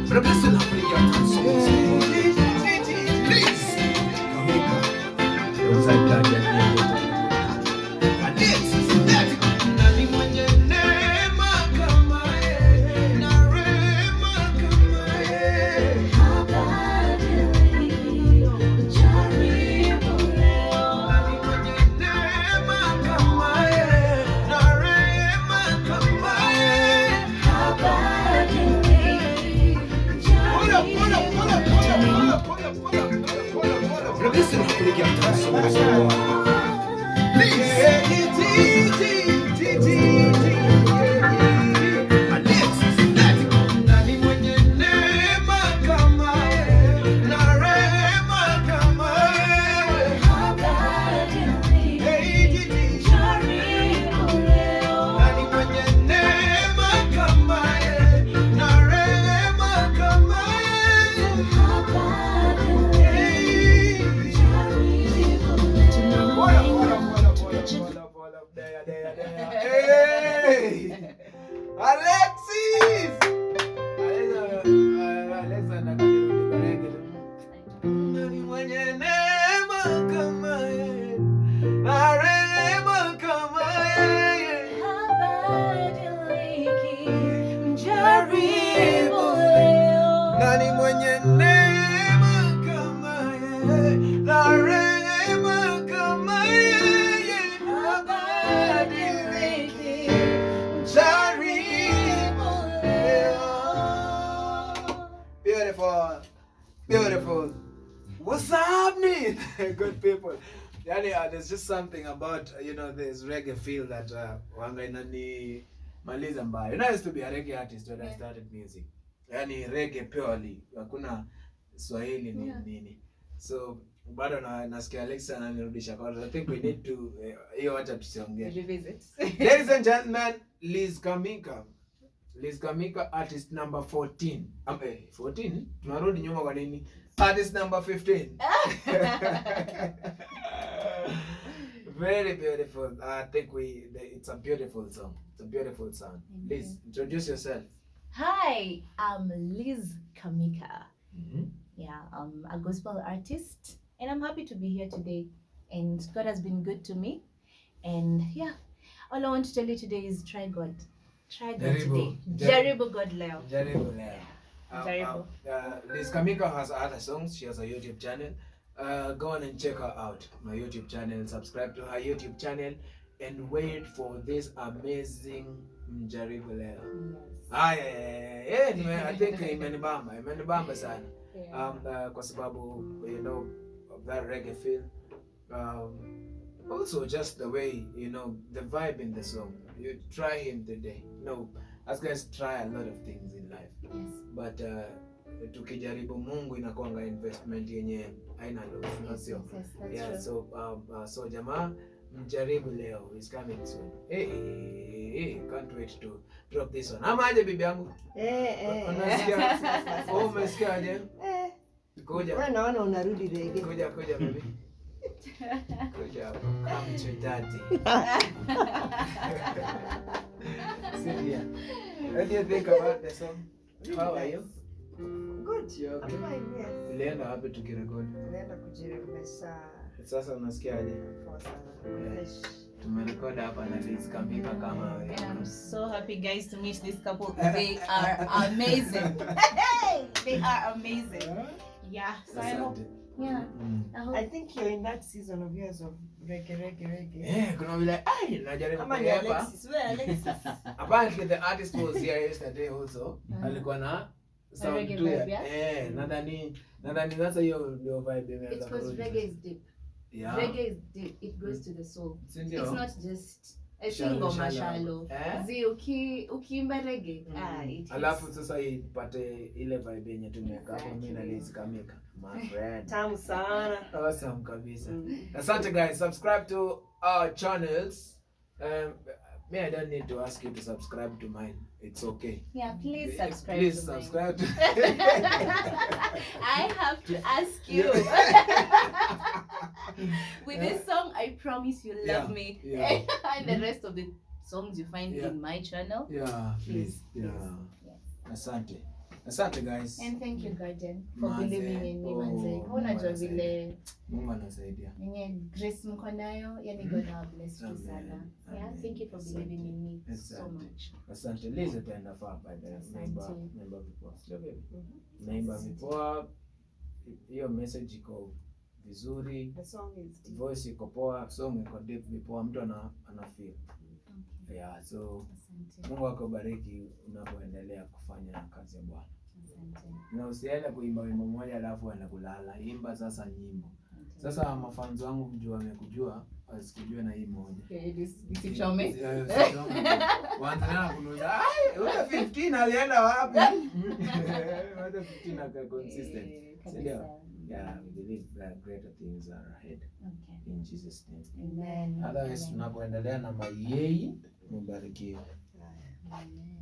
Listen up, please. Kamika. Don't say that yet. Listen up, Hey! Alexis! Alexa nani mwenye neema kama yeye, na rehema kama yeye, habadiliki, mjaribu leo. Nani mwenye neema kama yeye, na rehema kama yeye, habadiliki, mjaribu leo. Beautiful. Beautiful. What's happening? Good people. Yani, there's just something about, this reggae feel that wanga inani maliza mbaya. I used to be a reggae artist when I started music. Yani reggae purely. Hakuna Swahili nini. So bado nasikia Alexa ananirudisha kwa. I think we need to hiyo acha tusiongee. Revisit. Ladies and gentlemen, Liz Kamika. Liz Kamika, artist number 14. 14? Tunarudi nyuma kwa nini? Artist number 15. Very beautiful. I think it's a beautiful song. It's a beautiful song. Mm-hmm. Liz, introduce yourself. Hi, I'm Liz Kamika. Mm-hmm. Yeah, I'm a gospel artist, and I'm happy to be here today. And God has been good to me. And yeah, all I want to tell you today is try God. Try God today. Jaribu God leo. Jaribu leo. Liz Kamika has other songs. She has a YouTube channel. Go on and check her out. My YouTube channel. Subscribe to her YouTube channel and wait for this amazing MJARIBU leo. Yes. I think imenibamba sana. Kwa sababu of that reggae feel. Also just the way, the vibe in the song. You try him today. As guys try a lot of things in life. Yes. But tukijaribu Mungu inakuanga investment yenye haina loss. Yes, yeah, true. So jamaa MJARIBU leo is coming soon. Hey, can't wait to drop this one. Ama aje bibi yangu? Unasikia? Umesikia aje? Kuja. Wewe naona unarudi reggae. Kuja baby. Kuja hapo. Come to daddy. Sit here. What do you think about the song? How are you? Good. You okay? Fine, yes. Ulienda wapi tukirekodi? Tunaenda kujirekebisha. Sasa unasikia aje? Poa sana. Fresh. Tumerekodi hapa na Liz Kamika kama wewe. And I'm so happy guys to meet this couple. They are amazing. They are amazing. Yeah. So I hope. Yeah. I think you're in that season of yours of reggae. Yeah, kuna vile najaribu kuepa. Alexis, where Alexis? Apparently the artist was here yesterday also. Alikuwa na sound tu ya. Nadhani sasa hiyo ndio vibe imeanza. It's because reggae is deep. Yeah. Reggae is deep. It goes to the soul. It's not just a Shallow. single shallow. Ukiimba reggae. Alafu sasa ipate ile vibe yenye tumeweka hapo mimi na Liz Kamika. My friend. Tamu sana. Awesome kabisa. Asante guys, subscribe to our channels. Me, I don't need to ask you to subscribe to mine. It's okay. Yeah, please subscribe. Please subscribe to I have to ask you. With this song, I promise you love me. Yeah. And the rest of the songs you find in my channel. Yeah, please. Please. Yeah. Yes. Asante. Asante guys. And thank you Guardian for Manze. believing in me Oh, manze. Mungu Unajua anasaidia. vile Mungu anasaidia. yenye grace mko nayo, yani God will bless you Amen. sana. Yeah, Amen. thank you for believing in me so Asante. much. Asante. Liza tutaenda far by the Asante. naimba vipoa. Sio baby. Naimba vipoa. Hiyo message iko vizuri. The song is deep. Voice iko poa, song iko deep vipoa, mtu ana feel. Okay. Yeah, so Asante. Mungu akubariki unapoendelea kufanya kazi ya Bwana. Asante. Na usiende kuimba wimbo mmoja alafu anakulala. Imba sasa nyimbo. Sasa mafanzo wangu mjua wamekujua, wasikujue na hii moja. Okay, nisichome. Wanataka kunuza, ai, ule 15 alienda wapi? Wale 15 aka consistent. Ndio. Yeah, we believe that greater things are ahead. Okay. In Jesus name. Amen. Otherwise tunapoendelea na mayei, mbarikiwe. Amen.